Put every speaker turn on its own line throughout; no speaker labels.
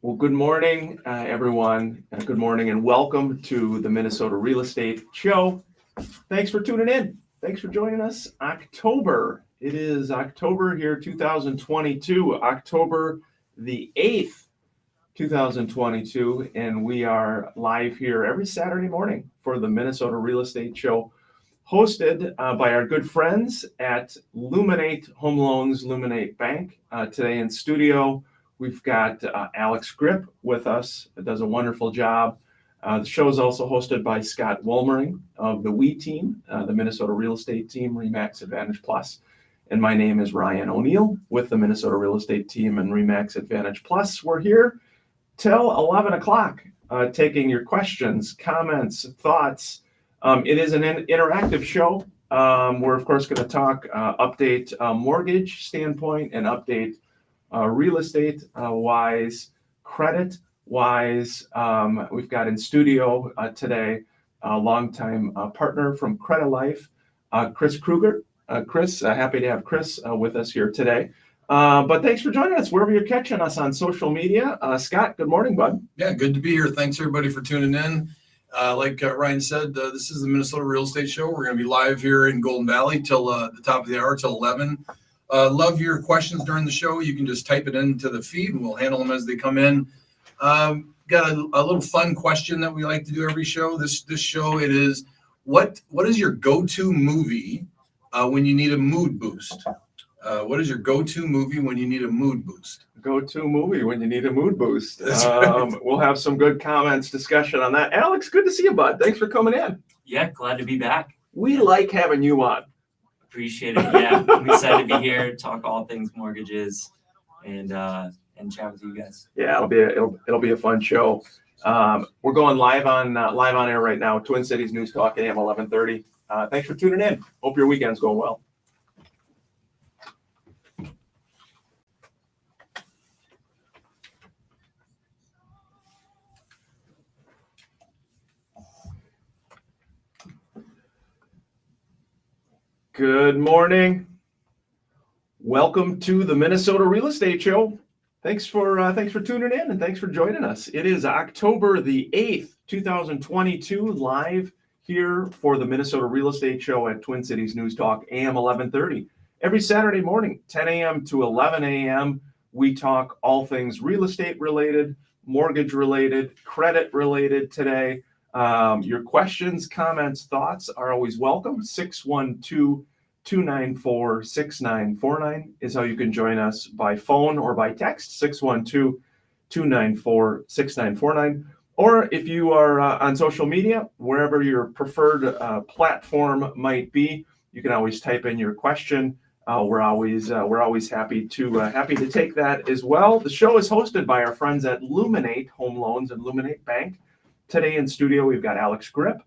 Well, good morning, everyone. Good morning and welcome to the Minnesota Real Estate Show. Thanks for tuning in. Thanks for joining us. October. It is October here, 2022, October the 8th, 2022, and we are live here every Saturday morning for the Minnesota Real Estate Show, hosted by our good friends at Luminate Home Loans, Luminate Bank. Today in studio, we've got Alex Grip with us. It does a wonderful job. The show is also hosted by Scott Wolmering of the WE team, the Minnesota Real Estate team, RE/MAX Advantage Plus. And my name is Ryan O'Neill with the Minnesota Real Estate team and RE/MAX Advantage Plus. We're here till 11 o'clock, taking your questions, comments, thoughts. It is an interactive show. We're, of course, going to talk update mortgage standpoint and update real estate wise, credit wise. We've got in studio today a longtime partner from Credit Life, Chris Kruger. Chris, happy to have Chris with us here today. But thanks for joining us wherever you're catching us on social media. Scott, good morning, bud.
Yeah, good to be here. Thanks, everybody, for tuning in. Like Ryan said, this is the Minnesota Real Estate Show. We're going to be live here in Golden Valley till the top of the hour, till 11. Love your questions during the show. You can just type it into the feed, and we'll handle them as they come in. Got a little fun question that we like to do every show. This show, it is, what is your go-to movie when you need a mood boost? What is your go-to movie when you need a mood boost?
Go-to movie when you need a mood boost.
Right.
We'll have some good comments, discussion on that. Alex, good to see you, bud. Thanks for coming in.
Yeah, glad to be back.
We like having you on.
Appreciate it. Yeah, I'm excited to be here, talk all things mortgages, and chat with you guys.
Yeah, it'll be a fun show. We're going live on air right now. Twin Cities News Talk AM 1130. Thanks for tuning in. Hope your weekend's going well. Good morning. Welcome to the Minnesota Real Estate Show. Thanks for tuning in and thanks for joining us. It is October the 8th, 2022, live here for the Minnesota Real Estate Show at Twin Cities News Talk AM 1130. Every Saturday morning, 10 a.m. to 11 a.m., we talk all things real estate related, mortgage related, credit related today. Your questions, comments, thoughts are always welcome. 612-294-6949 is how you can join us by phone or by text, 612-294-6949. Or if you are on social media, wherever your preferred platform might be, you can always type in your question. We're always happy to take that as well. The show is hosted by our friends at Luminate Home Loans and Luminate Bank. Today in studio, we've got Alex Grip.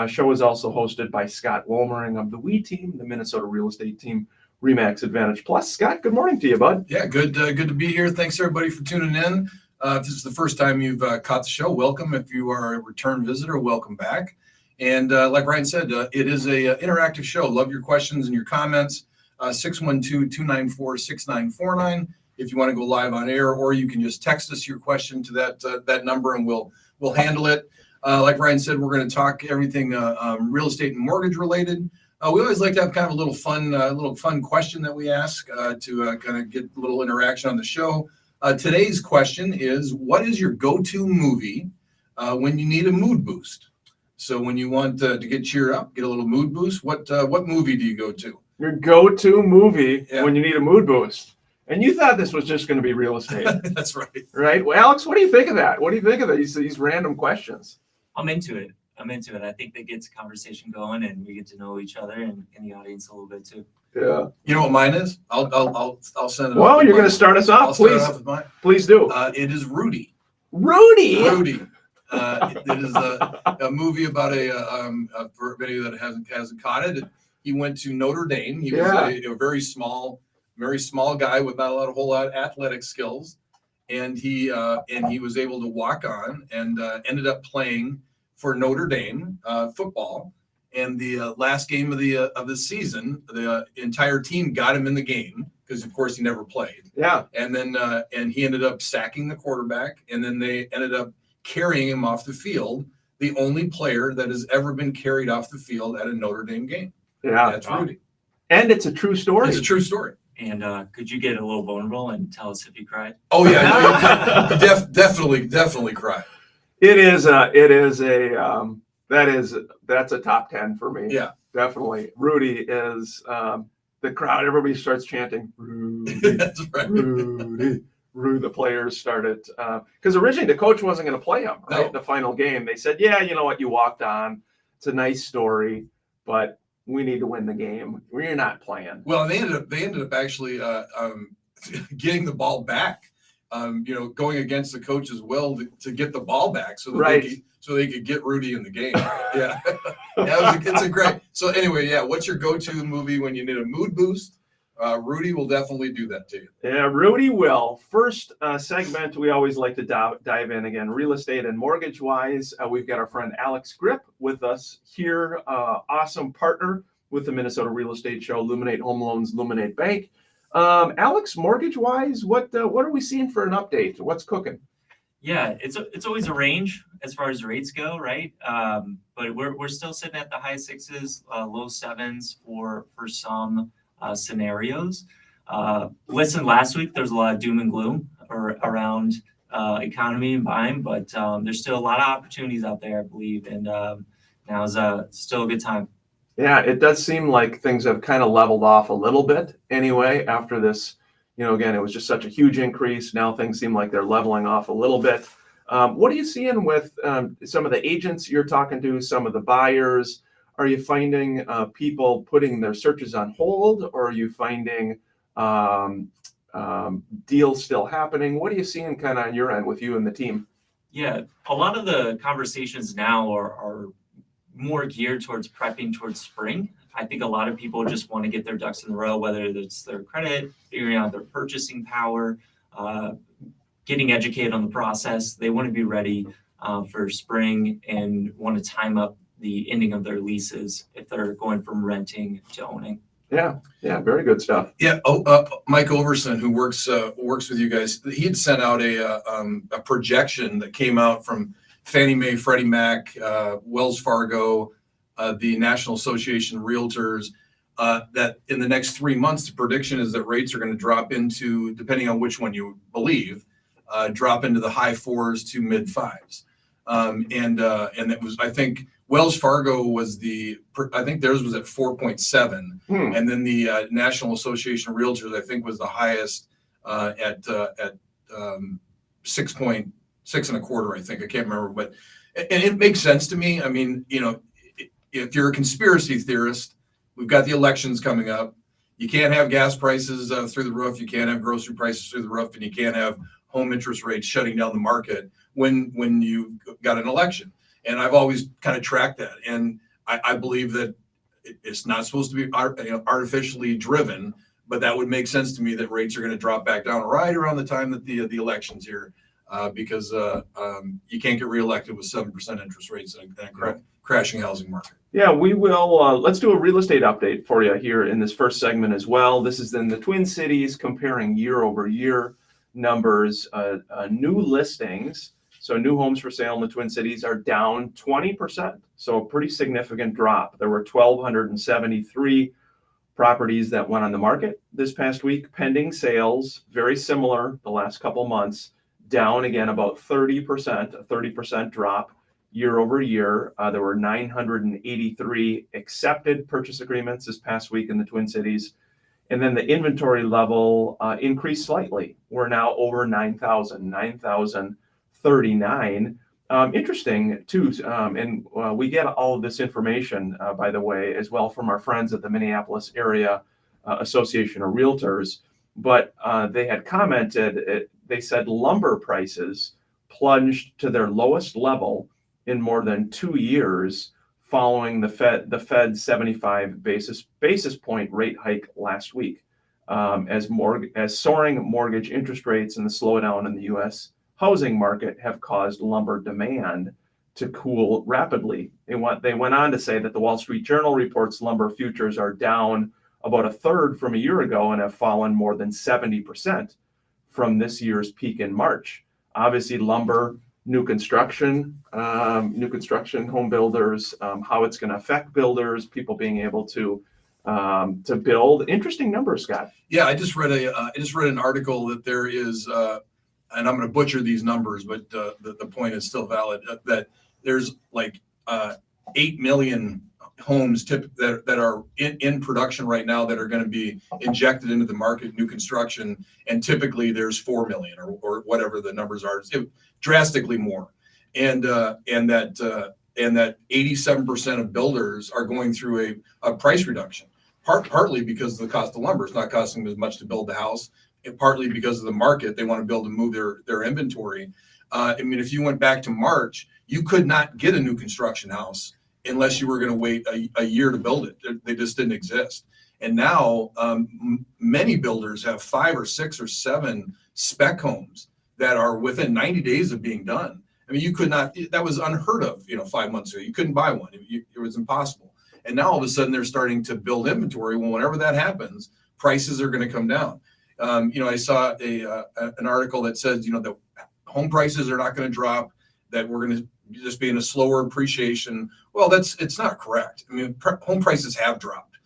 Show is also hosted by Scott Wolmering of the WE team, the Minnesota Real Estate team, RE/MAX Advantage Plus. Scott, good morning to you, bud.
Yeah, good to be here. Thanks, everybody, for tuning in. If this is the first time you've caught the show, welcome. If you are a return visitor, welcome back. And like Ryan said, it is a interactive show. Love your questions and your comments. 612-294-6949 if you want to go live on air, or you can just text us your question to that number and we'll handle it. Like Ryan said, we're going to talk everything real estate and mortgage related. We always like to have kind of a little fun question that we ask to kind of get a little interaction on the show. Today's question is, what is your go-to movie when you need a mood boost? So when you want to get cheered up, get a little mood boost, what movie do you go to?
Your go-to movie when you need a mood boost. And you thought this was just going to be real estate.
That's right.
Right? Well, Alex, what do you think of that? What do you think of these random questions?
I'm into it. I think that gets a conversation going, and we get to know each other and the audience a little bit too.
Yeah.
You know what mine is? I'll send it.
Well, you're going to start us off, please. Please do.
It is Rudy.
Rudy.
It is a movie about for anybody that hasn't caught it. He went to Notre Dame. He was a very small guy with not a whole lot of athletic skills, and he was able to walk on and ended up playing for Notre Dame football. And the last game of the season, the entire team got him in the game, because of course he never played.
Yeah.
And then and he ended up sacking the quarterback, and then they ended up carrying him off the field. The only player that has ever been carried off the field at a Notre Dame game.
Yeah.
That's Rudy.
And it's a true story.
It's a true story.
And could you get a little vulnerable and tell us if you cried?
Oh yeah, he definitely cried.
That's a top 10 for me.
Yeah.
Definitely. Rudy is the crowd, everybody starts chanting, Rudy,
That's right.
Rudy. The players started, because originally the coach wasn't going to play him, right?
No.
The final game. They said, yeah, you know what, you walked on. It's a nice story, but we need to win the game. We're not playing.
Well, they ended up actually getting the ball back. Going against the coach's will to get the ball back, so that
Right.
they could get Rudy in the game. Yeah, it's a great. So anyway, yeah, what's your go-to movie when you need a mood boost? Rudy will definitely do that to you.
Yeah, Rudy will. First segment, we always like to dive in again, real estate and mortgage wise. We've got our friend Alex Grip with us here, awesome partner with the Minnesota Real Estate Show, Luminate Home Loans, Luminate Bank. Alex, mortgage wise, what are we seeing for an update? What's cooking?
Yeah, it's always a range as far as rates go, right? But we're still sitting at the high sixes, low sevens for some scenarios. Listen, last week there's a lot of doom and gloom around economy and buying, but there's still a lot of opportunities out there, I believe, and now is still a good time.
Yeah, it does seem like things have kind of leveled off a little bit anyway after this. Again, it was just such a huge increase. Now things seem like they're leveling off a little bit. What are you seeing with some of the agents you're talking to, some of the buyers? Are you finding people putting their searches on hold, or are you finding deals still happening? What are you seeing kind of on your end with you and the team?
Yeah, a lot of the conversations now are more geared towards prepping towards spring. I think a lot of people just want to get their ducks in a row, whether it's their credit, figuring out their purchasing power, getting educated on the process. They want to be ready for spring and want to time up the ending of their leases if they're going from renting to owning.
Yeah, very good stuff.
Yeah. Mike Overson, who works with you guys, he had sent out a projection that came out from Fannie Mae, Freddie Mac, Wells Fargo, the National Association of Realtors, that in the next 3 months, the prediction is that rates are going to drop into, depending on which one you believe, drop into the high 4s to mid 5s. And it was, I think Wells Fargo was I think theirs was at 4.7. And then the National Association of Realtors, I think, was the highest at 6.6 and a quarter, I think. I can't remember, but and it makes sense to me. I mean, if you're a conspiracy theorist, we've got the elections coming up. You can't have gas prices through the roof. You can't have grocery prices through the roof, and you can't have home interest rates shutting down the market when you've got an election. And I've always kind of tracked that. And I believe that it's not supposed to be artificially driven, but that would make sense to me that rates are going to drop back down right around the time that the election's here, because you can't get reelected with 7% interest rates in a crashing housing market.
Yeah, we will. Let's do a real estate update for you here in this first segment as well. This is in the Twin Cities, comparing year over year numbers, new listings. So new homes for sale in the Twin Cities are down 20%. So a pretty significant drop. There were 1,273 properties that went on the market this past week. Pending sales, very similar the last couple months, down again about 30%, a 30% drop year over year. There were 983 accepted purchase agreements this past week in the Twin Cities. And then the inventory level increased slightly. We're now over 9,039. Interesting too, and we get all of this information, by the way, as well from our friends at the Minneapolis Area Association of Realtors. But they had commented, they said lumber prices plunged to their lowest level in more than 2 years following the Fed's 75 basis point rate hike last week, as soaring mortgage interest rates and the slowdown in the U.S. housing market have caused lumber demand to cool rapidly. They went on to say that the Wall Street Journal reports lumber futures are down about a third from a year ago and have fallen more than 70% from this year's peak in March. Obviously, lumber, new construction, home builders, how it's going to affect builders, people being able to build. Interesting numbers, Scott.
Yeah, I just read an article that there is, and I'm going to butcher these numbers, but the point is still valid, that there's like 8 million homes that are in production right now that are going to be injected into the market, new construction, and typically there's 4 million or whatever the numbers are, drastically more, and that 87% of builders are going through a price reduction, partly because of the cost of lumber. It's not costing them as much to build the house, and partly because of the market. They want to be able to move their inventory. I mean, if you went back to March, you could not get a new construction house unless you were going to wait a year to build it. They just didn't exist. And now many builders have 5 or 6 or 7 spec homes that are within 90 days of being done. I mean, you could not, that was unheard of, 5 months ago. You couldn't buy one. It was impossible. And now all of a sudden they're starting to build inventory. Well, whenever that happens, prices are going to come down. I saw an article that says, that home prices are not going to drop, that we're going to just be in a slower appreciation. Well, it's not correct. I mean, home prices have dropped.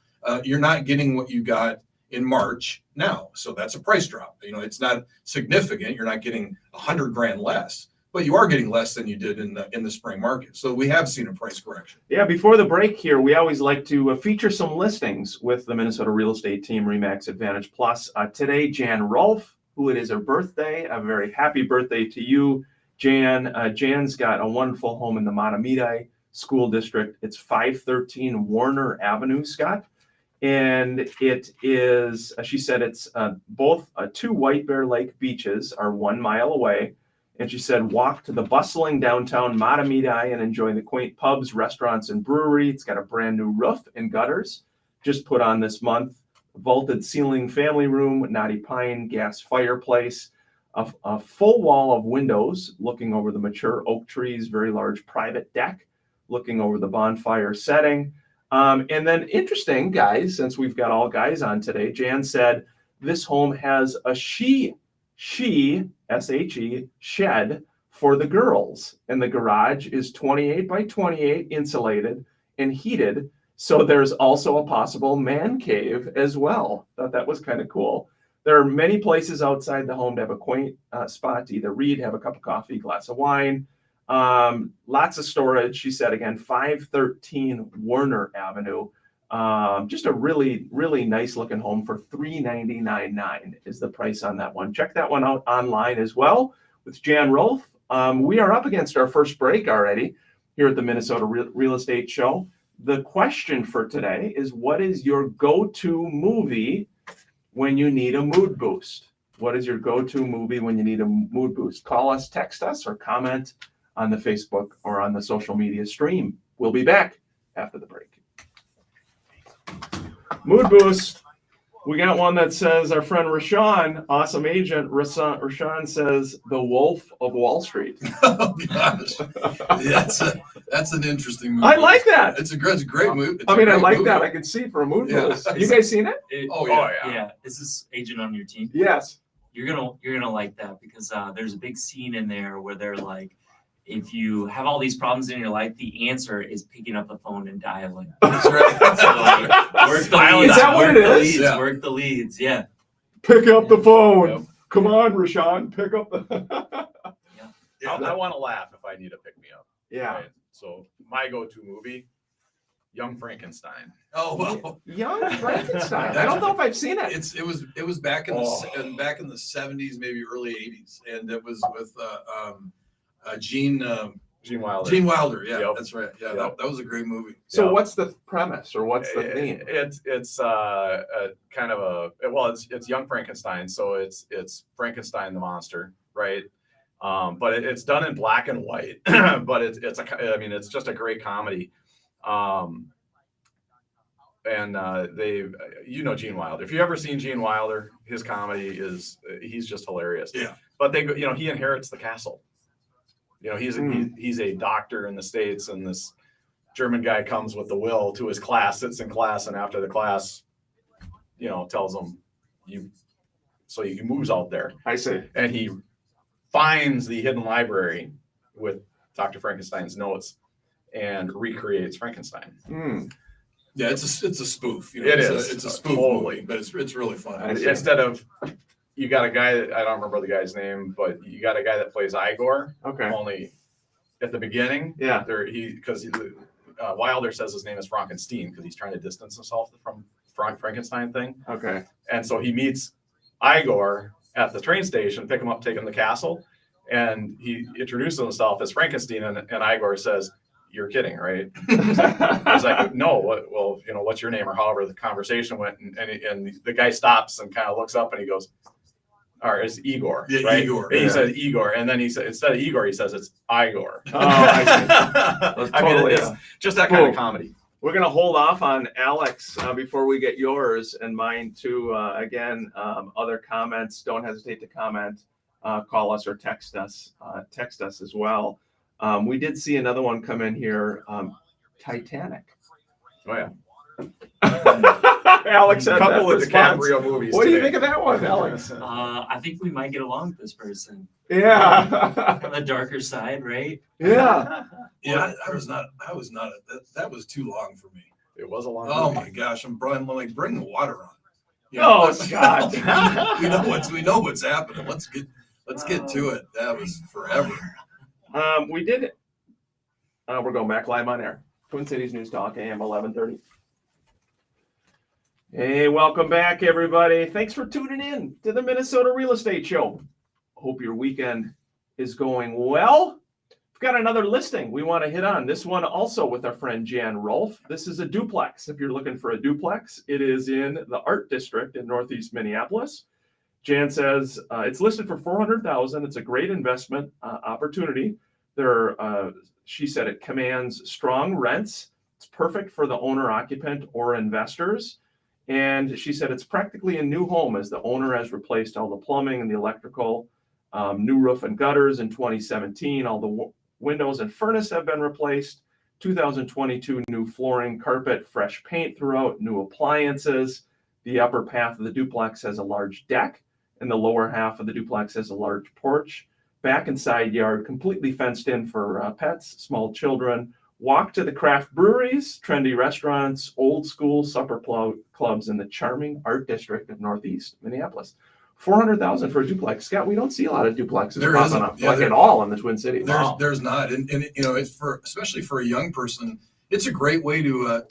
You're not getting what you got in March now. So that's a price drop. It's not significant. You're not getting $100,000 less, but you are getting less than you did in the spring market. So we have seen a price correction.
Yeah, before the break here, we always like to feature some listings with the Minnesota Real Estate Team, RE/MAX Advantage Plus. Today, Jan Rolfe, who it is her birthday. A very happy birthday to you, Jan. Jan's got a wonderful home in the Matamidi School District. It's 513 Warner Avenue, Scott. And it is, she said, it's both 2 White Bear Lake beaches are 1 mile away. And she said, walk to the bustling downtown Matamidi and enjoy the quaint pubs, restaurants, and brewery. It's got a brand new roof and gutters, just put on this month. Vaulted ceiling family room, knotty pine gas fireplace, a full wall of windows looking over the mature oak trees, very large private deck looking over the bonfire setting. And then interesting, guys, since we've got all guys on today, Jan said this home has a she, S-H-E, shed for the girls. And the garage is 28 by 28 insulated and heated. So there's also a possible man cave as well. Thought that was kind of cool. There are many places outside the home to have a quaint spot to either read, have a cup of coffee, glass of wine. Lots of storage. She said, again, 513 Warner Avenue. Just a really, really nice looking home for $399.9 is the price on that one. Check that one out online as well with Jan Rolfe. We are up against our first break already here at the Minnesota Real Estate Show. The question for today is, what is your go-to movie when you need a mood boost? What is your go-to movie when you need a mood boost? Call us, text us, or comment on the Facebook or on the social media stream. We'll be back after the break. Mood boost. We got one that says, our friend Rashawn, awesome agent, Rashawn says, The Wolf of Wall Street.
Oh, gosh. That's an interesting movie.
I like that.
It's a great movie.
I like that. I can see for a mood boost. You guys seen it?
Yeah. Is this agent on your team?
Yes.
You're gonna like that because there's a big scene in there where they're like, if you have all these problems in your life, the answer is picking up the phone and dialing.
That's right.
So, work the leads.
Is that what it is?
Work the leads. Yeah.
Pick up the phone. Yep. Come on, Rashawn. Pick up the.
I want to laugh if I need to pick me up.
Yeah.
Right? So my go-to movie, Young Frankenstein.
Oh well.
Young Frankenstein. I don't know if I've seen it.
It was back in the 70s, maybe early 80s, and it was with Gene
Wilder.
Gene Wilder, yeah,
Yep.
That's right. Yeah,
Yep.
that was a great movie.
So
Yeah.
what's the premise or what's the theme?
It's kind of it's Young Frankenstein, so it's Frankenstein the monster, right? But it's done in black and white, but it's just a great comedy. And Gene Wilder. If you've ever seen Gene Wilder, his comedy he's just hilarious.
Yeah.
But he inherits the castle. He's a doctor in the States, and this German guy comes with the will to his class, sits in class, and after the class, tells him so he moves out there
I see.
and he finds the hidden library with Dr. Frankenstein's notes and recreates Frankenstein.
Hmm.
Yeah, it's a spoof.
It
it's
is.
it's a spoof
Totally.
movie, but it's really fun.
I see.
Instead of, you got a guy that, I don't remember the guy's name, but you got a guy that plays Igor,
Okay.
only at the beginning,
Yeah.
Wilder says his name is Frankenstein because he's trying to distance himself from Frankenstein thing.
Okay.
And so he meets Igor at the train station, pick him up, take him to the castle, and he introduces himself as Frankenstein, and Igor says, "You're kidding, right?" I was like, "No, well, what's your name?" Or however the conversation went, and the guy stops and kind of looks up and he goes, "Or it's Igor,
Yeah,
right?"
Igor.
And he
Yeah.
said Igor, and then he said instead of Igor, he says it's Igor.
Oh, I see. That's
I mean,
totally
it's just that kind
Cool.
of comedy.
We're going to hold off on Alex before we get yours and mine too. Again, other comments, don't hesitate to comment, call us or text us. Text us as well. We did see another one come in here, Titanic.
Oh yeah,
Alex
a
had
couple
that
of
response.
DiCaprio movies.
What do you
today.
think of that one, Alex?
I think we might get along with this person.
Yeah.
On the darker side, right?
Yeah.
Yeah, I was not. That was too long for me.
It was a long.
Oh
movie.
my gosh, I'm like, bring the water on.
Oh, God.
we know what's happening. Let's get to it. That was forever.
We did it. We're going back live on air. Twin Cities News Talk, AM 1130. Hey, welcome back, everybody. Thanks for tuning in to the Minnesota Real Estate Show. Hope your weekend is going well. We've got another listing we want to hit on. This one also with our friend Jan Rolfe. This is a duplex. If you're looking for a duplex, it is in the Art District in Northeast Minneapolis. Jan says it's listed for $400,000. It's a great investment opportunity. She said it commands strong rents. It's perfect for the owner occupant or investors. And she said it's practically a new home as the owner has replaced all the plumbing and the electrical, new roof and gutters in 2017. All the windows and furnace have been replaced. 2022 new flooring, carpet, fresh paint throughout, new appliances. The upper half of the duplex has a large deck, and the lower half of the duplex has a large porch. Back and side yard completely fenced in for pets, small children. Walk to the craft breweries, trendy restaurants, old school supper clubs in the charming Art District of Northeast Minneapolis. $400,000 for a duplex. Scott, we don't see a lot of duplexes
There
popping
isn't.
up,
Yeah,
like at all in the Twin Cities.
There's not, and it's especially for a young person, it's a great way to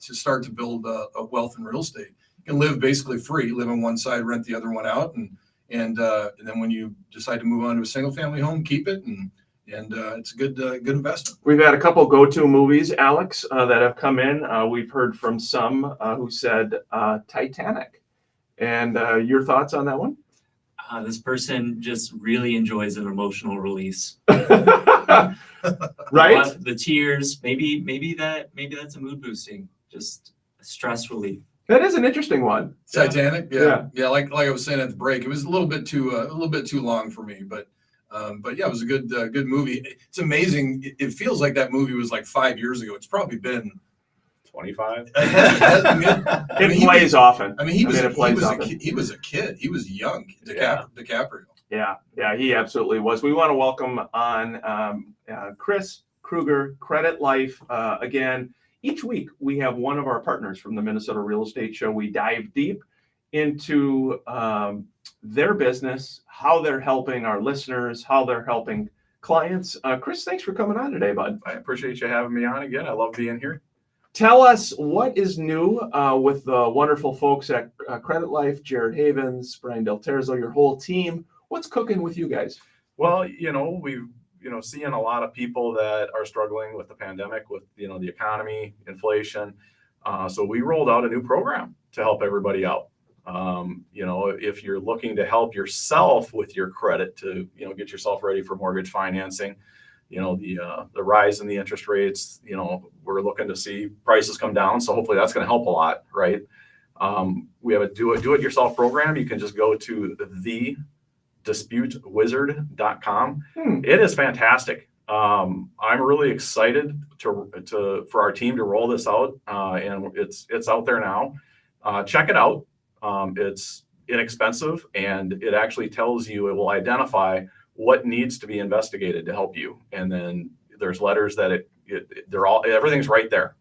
start to build a wealth in real estate. You can live basically free, live on one side, rent the other one out, and then when you decide to move on to a single family home, keep it, and it's a good investment.
We've had a couple go-to movies, Alex, that have come in. We've heard from some who said Titanic. And your thoughts on that one?
This person just really enjoys an emotional release.
Right?
The tears, maybe that's a mood boosting, just a stress relief.
That is an interesting one.
Titanic, yeah. Like I was saying at the break, it was a little bit too long for me, but yeah, it was a good movie. It's amazing. It feels like that movie was like 5 years ago. It's probably been
25.
It plays often.
I mean, he was
often.
he was a kid. He was young.
Yeah.
DiCaprio.
Yeah, he absolutely was. We want to welcome on Chris Kruger, Credit Life. Again, each week we have one of our partners from the Minnesota Real Estate Show. We dive deep into their business, how they're helping our listeners, how they're helping clients. Chris, thanks for coming on today, bud.
I appreciate you having me on again. I love being here.
Tell us what is new with the wonderful folks at Credit Life, Jared Havens, Brian Del Terzo, your whole team. What's cooking with you guys?
Well, we've seeing a lot of people that are struggling with the pandemic, with the economy, inflation. So we rolled out a new program to help everybody out. If you're looking to help yourself with your credit to get yourself ready for mortgage financing, the rise in the interest rates, we're looking to see prices come down. So hopefully that's going to help a lot, right? We have a do-it-yourself program. You can just go to thedisputewizard.com. It is fantastic. I'm really excited for our team to roll this out, and it's out there now. Check it out. It's inexpensive, and it actually tells you, it will identify what needs to be investigated to help you. And then there's letters that everything's right there.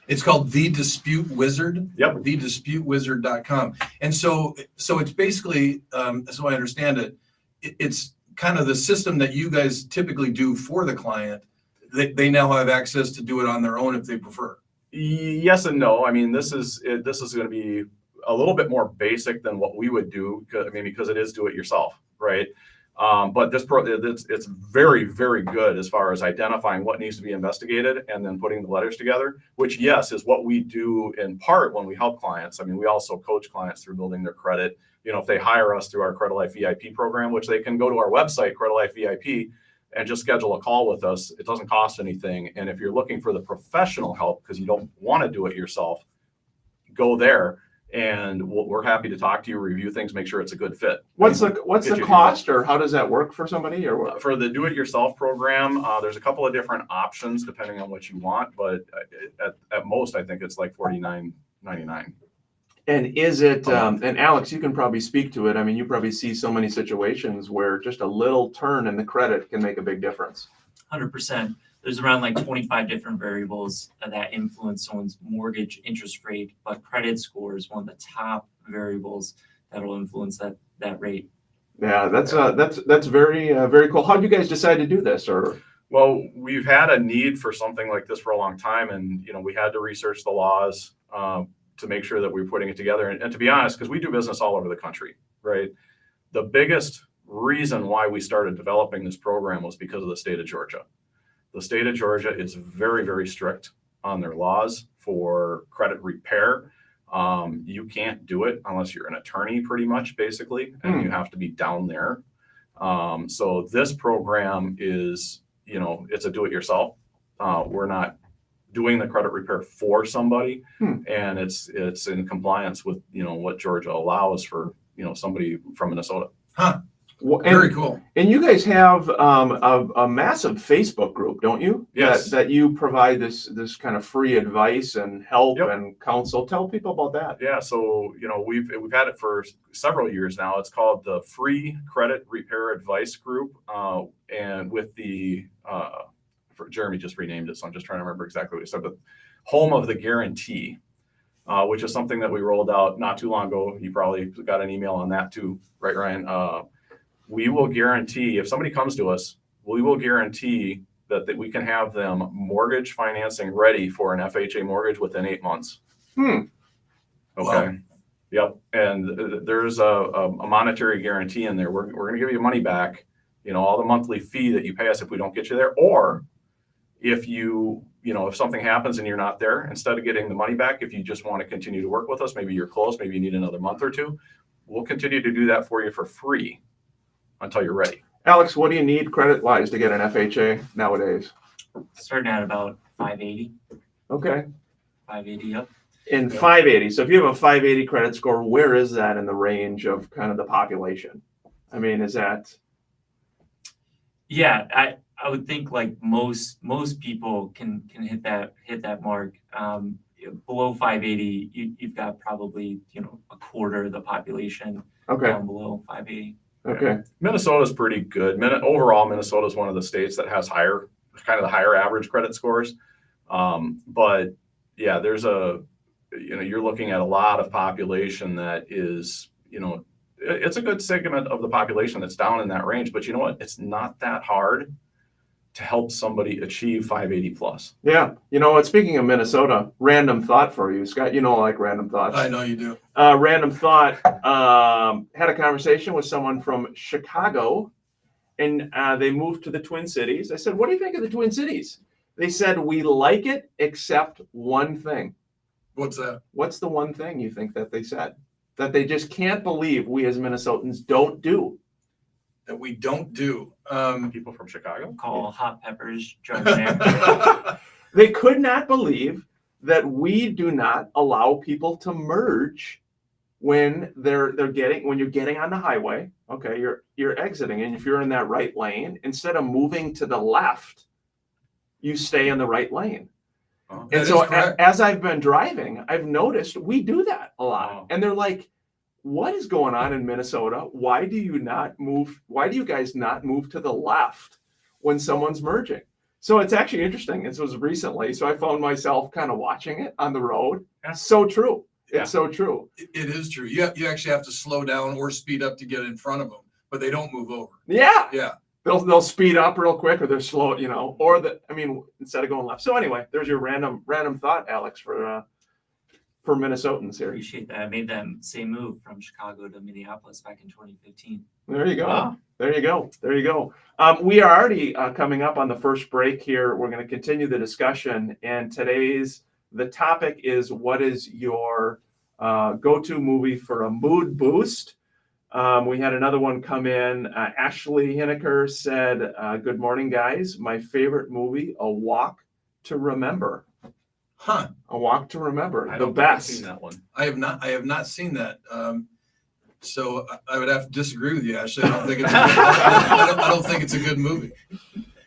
It's called The Dispute Wizard.
Yep.
TheDisputeWizard.com. And so it's basically, so I understand it, it's kind of the system that you guys typically do for the client. They now have access to do it on their own if they prefer.
Yes and no. I mean, this is going to be a little bit more basic than what we would do, because it is do it yourself, right? But it's very, very good as far as identifying what needs to be investigated and then putting the letters together, which, yes, is what we do in part when we help clients. I mean, we also coach clients through building their credit. If they hire us through our Credit Life VIP program, which they can go to our website, Credit Life VIP, and just schedule a call with us. It doesn't cost anything. And if you're looking for the professional help because you don't want to do it yourself, go there. And we're happy to talk to you, review things, make sure it's a good fit.
What's the cost, or how does that work for somebody, or what?
For the do-it-yourself program, there's a couple of different options depending on what you want, but at most, I think it's like $49.99.
And is it, and Alex, you can probably speak to it. I mean, you probably see so many situations where just a little turn in the credit can make a big difference.
100%. There's around like 25 different variables that influence someone's mortgage interest rate, but credit score is one of the top variables that will influence that rate.
Yeah, that's very very cool. How did you guys decide to do this? Or
Well, we've had a need for something like this for a long time, and we had to research the laws to make sure that we're putting it together. And to be honest, because we do business all over the country, right? The biggest reason why we started developing this program was because of the state of Georgia. The state of Georgia is very, very strict on their laws for credit repair. You can't do it unless you're an attorney, pretty much, basically, and you have to be down there. So this program is, it's a do-it-yourself. We're not doing the credit repair for somebody, and it's in compliance with what Georgia allows for somebody from Minnesota.
Very cool.
And you guys have a massive Facebook group, don't you?
Yes.
That you provide this kind of free advice and help
Yep.
and counsel. Tell people about that.
Yeah, so we've had it for several years now. It's called the Free Credit Repair Advice Group, and with the Jeremy just renamed it, so I'm just trying to remember exactly what he said. But Home of the Guarantee, which is something that we rolled out not too long ago. You probably got an email on that too, right, Ryan? We will guarantee, if somebody comes to us, we will guarantee that we can have them mortgage financing ready for an FHA mortgage within 8 months. Okay.
Wow.
Yep. And there's a monetary guarantee in there. We're going to give you money back, all the monthly fee that you pay us if we don't get you there. Or if if something happens and you're not there, instead of getting the money back, if you just want to continue to work with us, maybe you're close, maybe you need another month or two, we'll continue to do that for you for free until you're ready.
Alex, what do you need credit-wise to get an FHA nowadays?
Starting at about 580.
Okay.
580, yep.
In 580. So if you have a 580 credit score, where is that in the range of kind of the population? I mean, is that?
Yeah, I would think like most people can hit that mark. Below 580, you've got probably a quarter of the population down below 580.
Okay.
Minnesota's pretty good. Overall, Minnesota is one of the states that has kind of the higher average credit scores. But yeah, there's you're looking at a lot of population that is, it's a good segment of the population that's down in that range. But you know what? It's not that hard to help somebody achieve 580 plus.
Yeah. Speaking of Minnesota, random thought for you, Scott. I like random thoughts.
I know you do.
Random thought. Had a conversation with someone from Chicago, and they moved to the Twin Cities. I said, "What do you think of the Twin Cities?" They said, "We like it except one thing."
What's that?
What's the one thing you think that they said that they just can't believe we as Minnesotans don't do?
That we don't do.
People from Chicago?
Call Hot Peppers, join there.
They could not believe that we do not allow people to merge when when you're getting on the highway. Okay, you're exiting, and if you're in that right lane, instead of moving to the left, you stay in the right lane.
Oh.
And so as I've been driving, I've noticed we do that a lot.
Oh.
And they're like, what is going on in Minnesota? Why do you guys not move to the left when someone's merging? So it's actually interesting. This was recently, so I found myself kind of watching it on the road.
Yeah.
So true.
Yeah.
It's so true.
It is true. You actually have to slow down or speed up to get in front of them, but they don't move over.
Yeah.
Yeah.
They'll speed up real quick, or they're slow, instead of going left. So anyway, there's your random thought, Alex, for Minnesotans here.
Appreciate that. I made that same move from Chicago to Minneapolis back in 2015.
There you go.
Wow.
There you go. There you go. We are already coming up on the first break here. We're going to continue the discussion, and the topic is, what is your go-to movie for a mood boost? We had another one come in. Ashley Hineker said, good morning, guys. My favorite movie, A Walk to Remember.
Huh.
A Walk to Remember.
I
The
don't think I've
best.
seen that one.
I have not seen that. So I would have to disagree with you, Ashley. I don't think it's I don't think it's a good movie.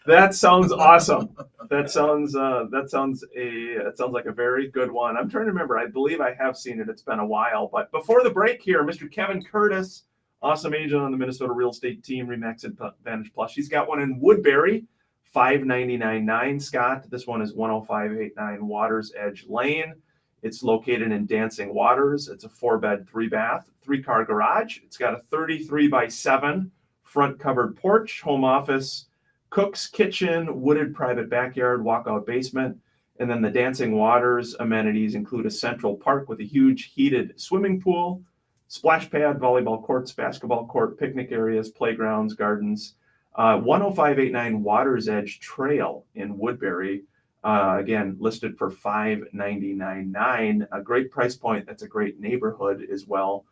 That sounds awesome. That sounds like a very good one. I'm trying to remember. I believe I have seen it. It's been a while. But before the break here, Mr. Kevin Curtis, awesome agent on the Minnesota real estate team, Remax Advantage Plus. He's got one in Woodbury, 599.9. Scott, this one is 10589 Waters Edge Lane. It's located in Dancing Waters. It's a 4-bed, 3-bath, 3-car garage. It's got a 33/7 front covered porch, home office, cook's kitchen, wooded private backyard, walkout basement. And then the Dancing Waters amenities include a central park with a huge heated swimming pool, splash pad, volleyball courts, basketball court, picnic areas, playgrounds, gardens. 10589 Waters Edge Trail in Woodbury. Again, listed for $599.9. A great price point. That's a great neighborhood as well.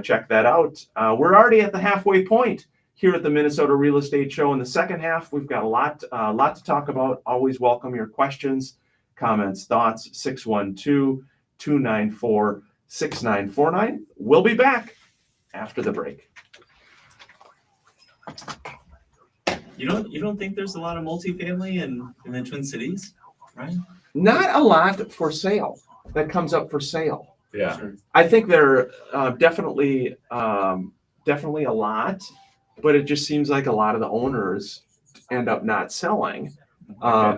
Check that out. We're already at the halfway point here at the Minnesota Real Estate Show. In the second half, we've got a lot to talk about. Always welcome your questions, comments, thoughts. 612-294-6949. We'll be back after the break.
You don't think there's a lot of multifamily in the Twin Cities, right?
Not a lot for sale that comes up for sale.
Yeah.
Sure.
I think there definitely a lot, but it just seems like a lot of the owners end up not selling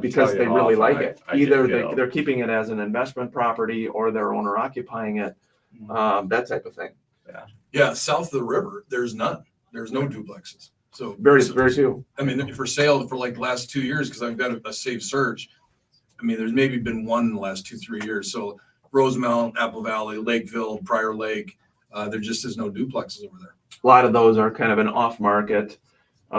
because they really like it. Either they're keeping it as an investment property or they're owner occupying it, that type of thing.
Yeah, south of the river, there's none. There's no duplexes. So
Very few.
I mean, for sale for like the last 2 years, because I've got a safe search. I mean, there's maybe been one in the last 2-3 years. So Rosemount, Apple Valley, Lakeville, Prior Lake, there just is no duplexes over there.
A lot of those are kind of an off-market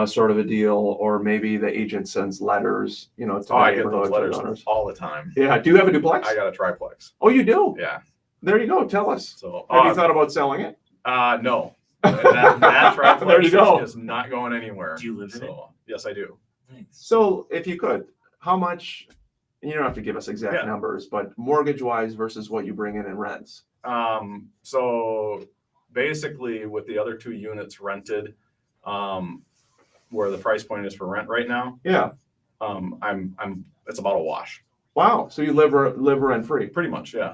sort of a deal, or maybe the agent sends letters, to the
I get
neighborhood
those letters
owners.
all the time.
Yeah. Do you have a duplex?
I got a triplex.
Oh, you do?
Yeah.
There you go. Tell us.
So
Have you thought about selling it?
no. that triplex
There you go.
is not going anywhere.
Do you live in it?
Yes, I do.
Nice.
So if you could, how much, you don't have to give us exact
Yeah.
numbers, but mortgage wise versus what you bring in rents.
So basically with the other 2 units rented, where the price point is for rent right now,
Yeah.
it's about a wash.
Wow. So you live rent free.
Pretty much, yeah.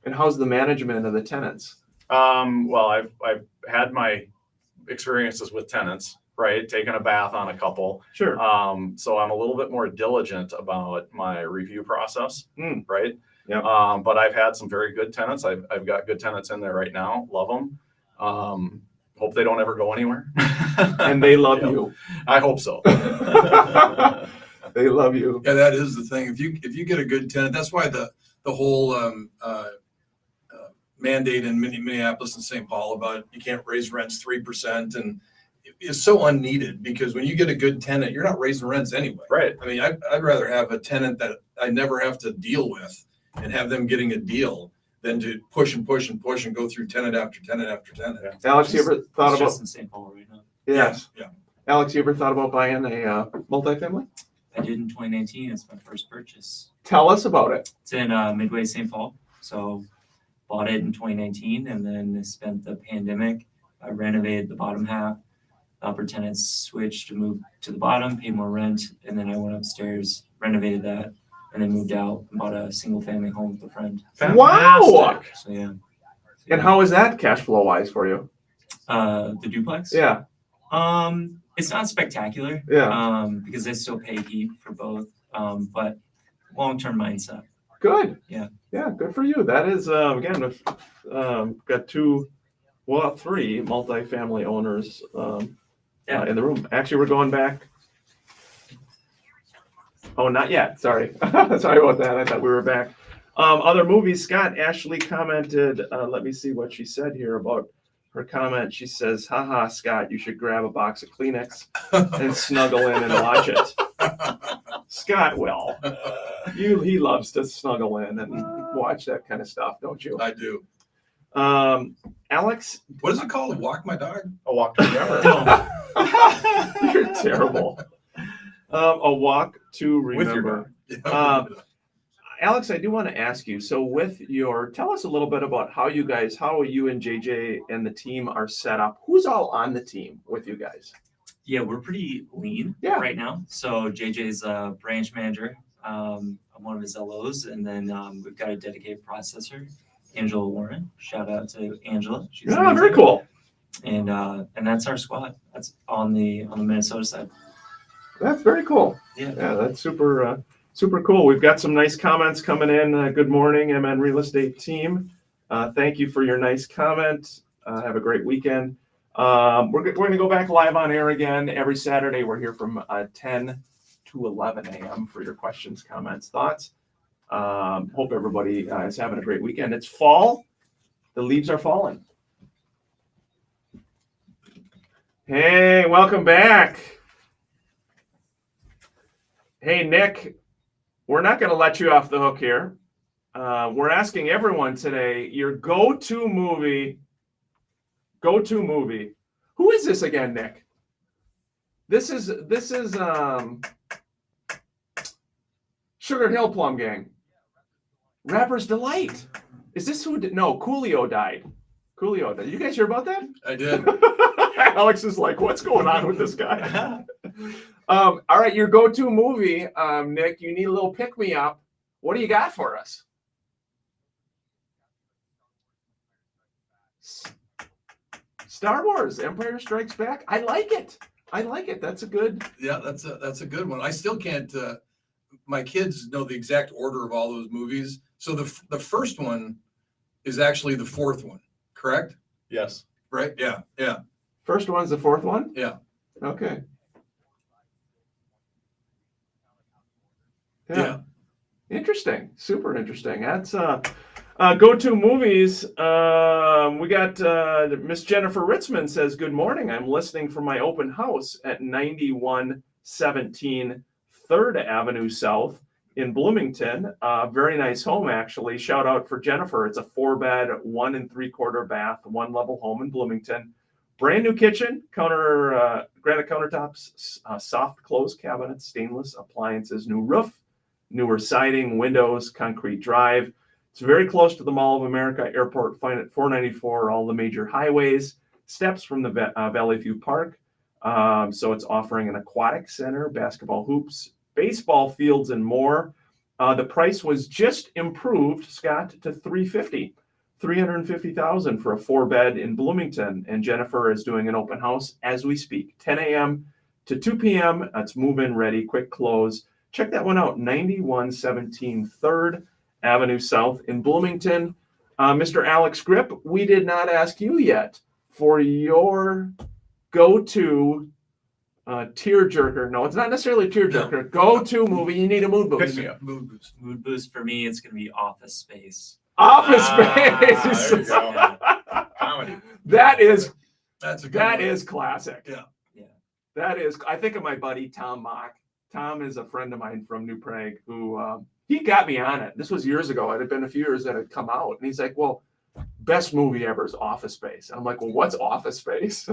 And how's the management of the tenants?
Well, I've had my experiences with tenants, right? Taking a bath on a couple.
Sure.
So I'm a little bit more diligent about my review process, right?
Yep.
But I've had some very good tenants. I've got good tenants in there right now. Love them. Hope they don't ever go anywhere.
And they love
Yep.
you.
I hope so.
They love you.
Yeah, that is the thing. If you get a good tenant, that's why the whole mandate in Minneapolis and St. Paul about you can't raise rents 3%, and it's so unneeded, because when you get a good tenant, you're not raising rents anyway.
Right.
I mean, I'd rather have a tenant that I never have to deal with and have them getting a deal than to push and go through tenant after tenant after tenant.
Yeah.
Alex, you ever thought
It's
about?
just in St. Paul right now.
Yes.
Yeah.
Alex, you ever thought about buying a multifamily?
I did in 2019. It's my first purchase.
Tell us about it.
It's in Midway, St. Paul. So bought it in 2019, and then spent the pandemic. I renovated the bottom half. The upper tenants switched to move to the bottom, paid more rent, and then I went upstairs, renovated that, and then moved out and bought a single family home with a friend.
Wow.
So yeah.
And how is that cash flow wise for you?
The duplex.
Yeah,
It's not spectacular.
Yeah.
Because they still pay heat for both. But long-term mindset.
good.
Yeah.
Yeah, good for you. That is, again, got three multifamily owners
Yeah.
in the room. Actually, we're going back. Oh, not yet. Sorry. Sorry about that. I thought we were back. Other movies, Scott, Ashley commented, let me see what she said here about her comment. She says, haha, Scott, you should grab a box of Kleenex and snuggle in and watch it. Scott will. He loves to snuggle in and watch that kind of stuff, don't you?
I do.
Alex?
What is it called? Walk my dog?
A walk to remember.
You're terrible. A walk to
With your
remember.
dog.
Alex, I do want to ask you, so tell us a little bit about how you and JJ and the team are set up. Who's all on the team with you guys?
Yeah, we're pretty lean right now. So JJ's a branch manager. I'm one of his LOs, and then we've got a dedicated processor, Angela Warren. Shout out to Angela. She's
very
amazing.
cool.
And that's our squad. That's on the Minnesota side.
That's very cool.
Yeah.
Yeah, that's super cool. We've got some nice comments coming in. Good morning, MN Real Estate team. Thank you for your nice comment. Have a great weekend. We're going to go back live on air again every Saturday. We're here from 10 to 11 a.m. for your questions, comments, thoughts. Hope everybody is having a great weekend. It's fall. The leaves are falling. Hey, welcome back. Hey, Nick, we're not going to let you off the hook here. We're asking everyone today your go-to movie. Who is this again, Nick? This is Sugar Hill Plum Gang. Rapper's Delight. Is this who did? No, Coolio died. You guys hear about that?
I did.
Alex is like, what's going on with this guy? All right, your go-to movie, Nick, you need a little pick-me-up. What do you got for us? Star Wars, Empire Strikes Back. I like it. That's a good.
Yeah, that's a good one. I still can't. My kids know the exact order of all those movies. So the first one is actually the fourth one, correct?
Yes.
Right? Yeah.
First one's the fourth one?
Yeah.
Okay.
Yeah.
Interesting. Super interesting. That's go-to movies. We got Miss Jennifer Ritzman says, good morning. I'm listening from my open house at 9117 3rd Avenue South in Bloomington. Very nice home, actually. Shout out for Jennifer. It's a 4-bed, 1 3/4 bath, 1-level home in Bloomington. Brand new kitchen, granite countertops, soft close cabinets, stainless appliances, new roof, newer siding, windows, concrete drive. It's very close to the Mall of America Airport, find it 494, all the major highways, steps from the Valley View Park. So it's offering an aquatic center, basketball hoops, baseball fields, and more. The price was just improved, Scott, to $350,000 for a 4-bed in Bloomington. And Jennifer is doing an open house as we speak, 10 a.m. to 2 p.m. It's move-in ready, quick close. Check that one out, 9117 3rd Avenue South in Bloomington. Mr. Alex Grip, we did not ask you yet for your go-to tearjerker. No, it's not necessarily a tearjerker. Go-to movie. You need a mood boost.
Pick me up.
Mood boost for me, it's going to be Office Space.
Office
there
Space.
you go. Comedy.
That is
That's a good one.
classic.
Yeah.
That is. I think of my buddy Tom Mock. Tom is a friend of mine from New Prague who he got me on it. This was years ago. It had been a few years that had come out, and he's like, "Well, best movie ever is Office Space." And I'm like, "Well, what's Office Space?"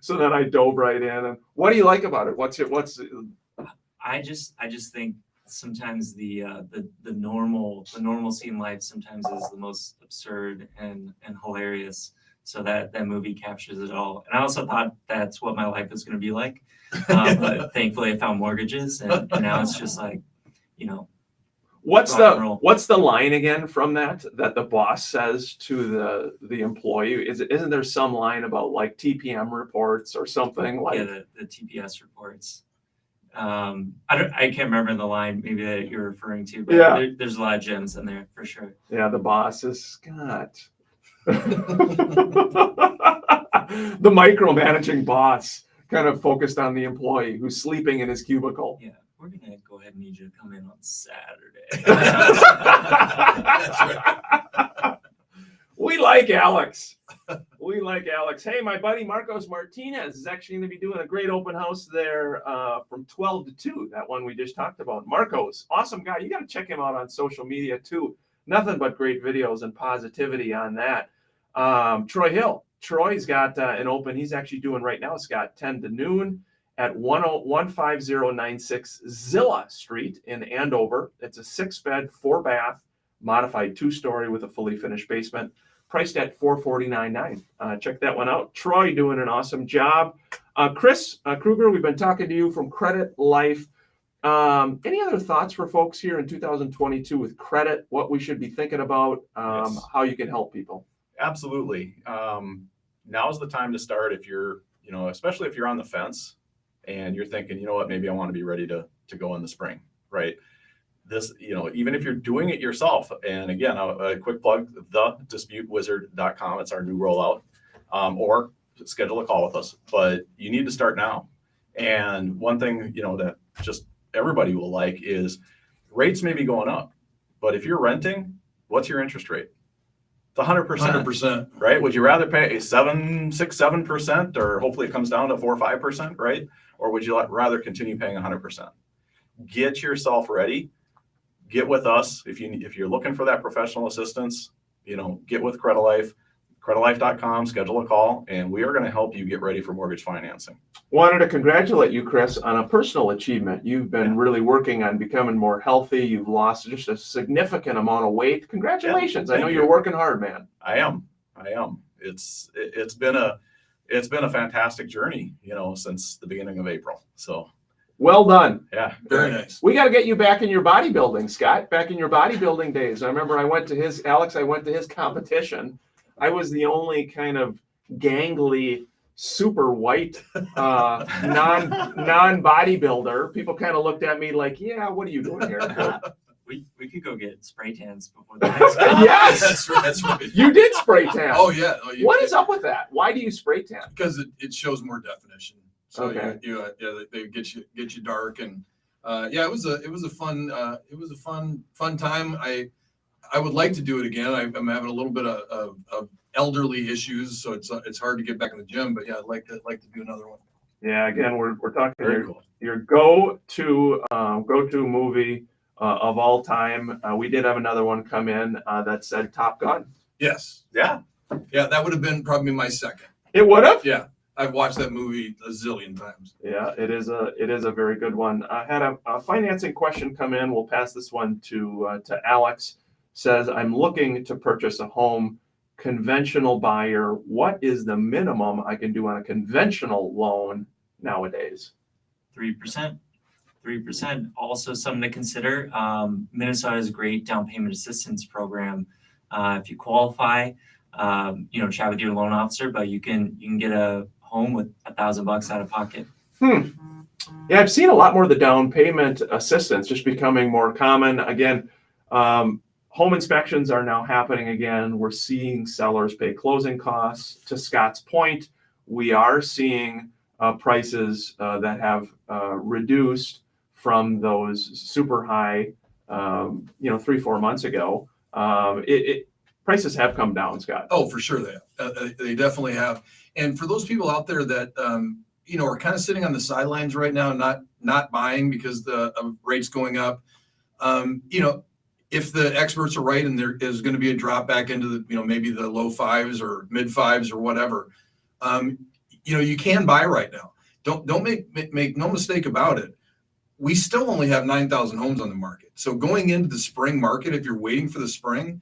So then I dove right in. And what do you like about it? What's?
I just think sometimes the normalcy in life sometimes is the most absurd and hilarious. So that movie captures it all. And I also thought that's what my life was going to be like. But thankfully I found mortgages and now it's just like,
What's
rock and roll.
what's the line again from that the boss says to the employee? Isn't there some line about like TPM reports or something like?
Yeah, the TPS reports. I can't remember the line maybe that you're referring to, but
Yeah.
there's a lot of gems in there for sure.
Yeah, the boss is Scott. The micromanaging boss kind of focused on the employee who's sleeping in his cubicle.
Yeah, we're gonna go ahead and need you to come in on Saturday.
We like Alex. We like Alex. Hey, my buddy Marcos Martinez is actually going to be doing a great open house there from 12 to 2. That one we just talked about. Marcos, awesome guy. You got to check him out on social media too. Nothing but great videos and positivity on that. Troy Hill. Troy's got an open. He's actually doing right now, Scott, 10 to noon at 15096 Zilla Street in Andover. It's a 6-bed, 4-bath, modified 2-story with a fully finished basement, priced at $449,900. Check that one out. Troy doing an awesome job. Chris Kruger, we've been talking to you from Credit Life. Any other thoughts for folks here in 2022 with credit, what we should be thinking about,
Yes.
how you can help people?
Absolutely. Now's the time to start if you're, especially if you're on the fence and you're thinking, you know what, maybe I want to be ready to go in the spring, right? This, even if you're doing it yourself, and again, a quick plug, thedisputewizard.com, it's our new rollout, or schedule a call with us, but you need to start now. And one thing, that just everybody will like is rates may be going up, but if you're renting, what's your interest rate? It's 100%.
100%.
Right? Would you rather pay 7%, or hopefully it comes down to 4 or 5%, right? Or would you rather continue paying 100%? Get yourself ready. Get with us if you're looking for that professional assistance. Get with Credit Life, creditlife.com. Schedule a call, and we are going to help you get ready for mortgage financing.
Wanted to congratulate you, Chris, on a personal achievement. You've been really working on becoming more healthy. You've lost just a significant amount of weight. Congratulations.
Yeah,
I know
thank
you're
you.
working hard, man.
I am. It's been a fantastic journey, since the beginning of April. So
Well done.
yeah,
Very nice.
We got to get you back in your bodybuilding, Scott, back in your bodybuilding days. I remember I went to his competition. I was the only kind of gangly, super white, non-bodybuilder. People kind of looked at me like, yeah, what are you doing here?
We could go get spray tans before the next
Yes,
That's right.
you did spray tan.
Oh, yeah.
What is up with that? Why do you spray tan?
Because it shows more definition. So
Okay.
they get you dark, and it was a fun time. I would like to do it again. I'm having a little bit of elderly issues, so it's hard to get back in the gym. But yeah, I'd like to do another one.
Yeah, again, we're talking
Very cool.
your go-to movie of all time. We did have another one come in that said Top Gun.
Yes,
yeah.
that would have been probably my second.
It would have.
Yeah, I've watched that movie a zillion times.
Yeah, it is a very good one. I had a financing question come in. We'll pass this one to Alex. Says, I'm looking to purchase a home, conventional buyer. What is the minimum I can do on a conventional loan nowadays?
3%. 3%. Also something to consider. Minnesota has a great down payment assistance program. If you qualify, chat with your loan officer, but you can get a home with $1,000 out of pocket.
Yeah, I've seen a lot more of the down payment assistance just becoming more common. Again, home inspections are now happening again. We're seeing sellers pay closing costs. To Scott's point, we are seeing prices that have reduced from those super high, 3-4 months ago. Prices have come down, Scott.
Oh, for sure they definitely have. And for those people out there that are kind of sitting on the sidelines right now, not buying because of rates going up, if the experts are right and there is going to be a drop back into the maybe the low 5s or mid 5s or whatever, you can buy right now. Don't make no mistake about it. We still only have 9,000 homes on the market. So going into the spring market, if you're waiting for the spring,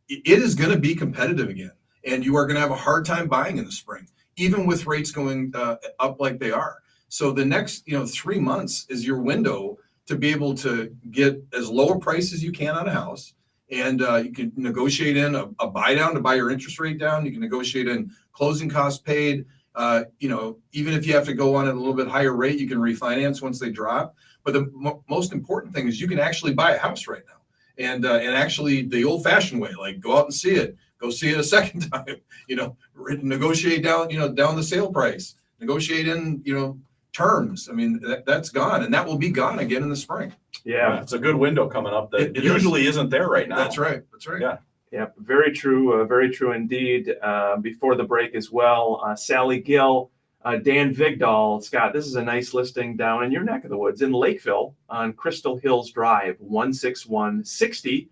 it is going to be competitive again, and you are going to have a hard time buying in the spring, even with rates going up like they are. So the next 3 months is your window to be able to get as low a price as you can on a house. And you can negotiate in a buy down to buy your interest rate down. You can negotiate in closing costs paid. Even if you have to go on at a little bit higher rate, you can refinance once they drop. But the most important thing is you can actually buy a house right now. And actually the old fashioned way, like go out and see it, go see it a second time, negotiate down, down the sale price, negotiate in, terms. I mean, that's gone, and that will be gone again in the spring.
Yeah,
It's a good window coming up that
It is.
usually isn't there right now.
That's right. That's right.
Yeah.
yeah, very true indeed. Before the break as well, Sally Gill, Dan Vigdal, Scott, this is a nice listing down in your neck of the woods in Lakeville on Crystal Hills Drive, 16160.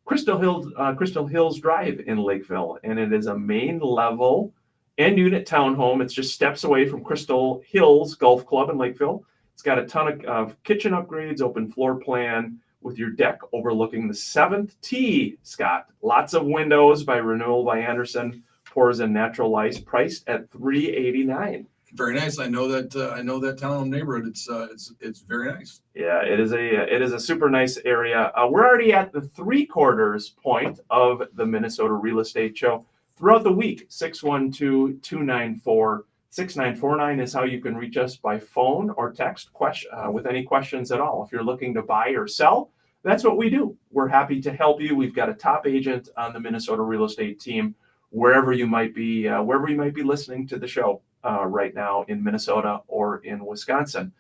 Crystal Hills Drive in Lakeville, and it is a main level and unit townhome. It's just steps away from Crystal Hills Golf Club in Lakeville. It's got a ton of kitchen upgrades, open floor plan with your deck overlooking the 7th tee, Scott. Lots of windows by Renewal by Anderson, pours in natural ice, priced at $389.
Very nice. I know that townhome neighborhood. It's very nice.
Yeah, it is a super nice area. We're already at the 3/4 point of the Minnesota Real Estate Show. Throughout the week, 612-294-6949 is how you can reach us by phone or text with any questions at all. If you're looking to buy or sell, that's what we do. We're happy to help you. We've got a top agent on the Minnesota Real Estate team, wherever you might be listening to the show right now in Minnesota or in Wisconsin.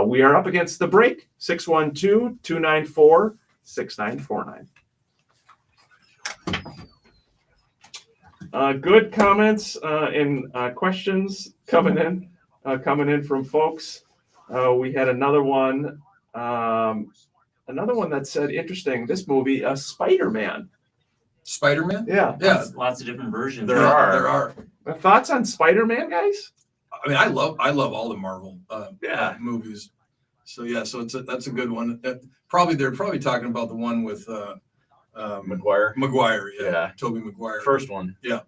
We are up against the break, 612-294-6949. Good comments and questions coming in from folks. We had another one that said, interesting, this movie, Spider-Man.
Spider-Man.
Yeah.
Yeah.
Lots of different versions.
There are.
There are.
Thoughts on Spider-Man, guys?
I mean, I love all the Marvel movies. So that's a good one. They're probably talking about the one with
McGuire.
Maguire.
Yeah.
Tobey Maguire.
First one.
Yeah.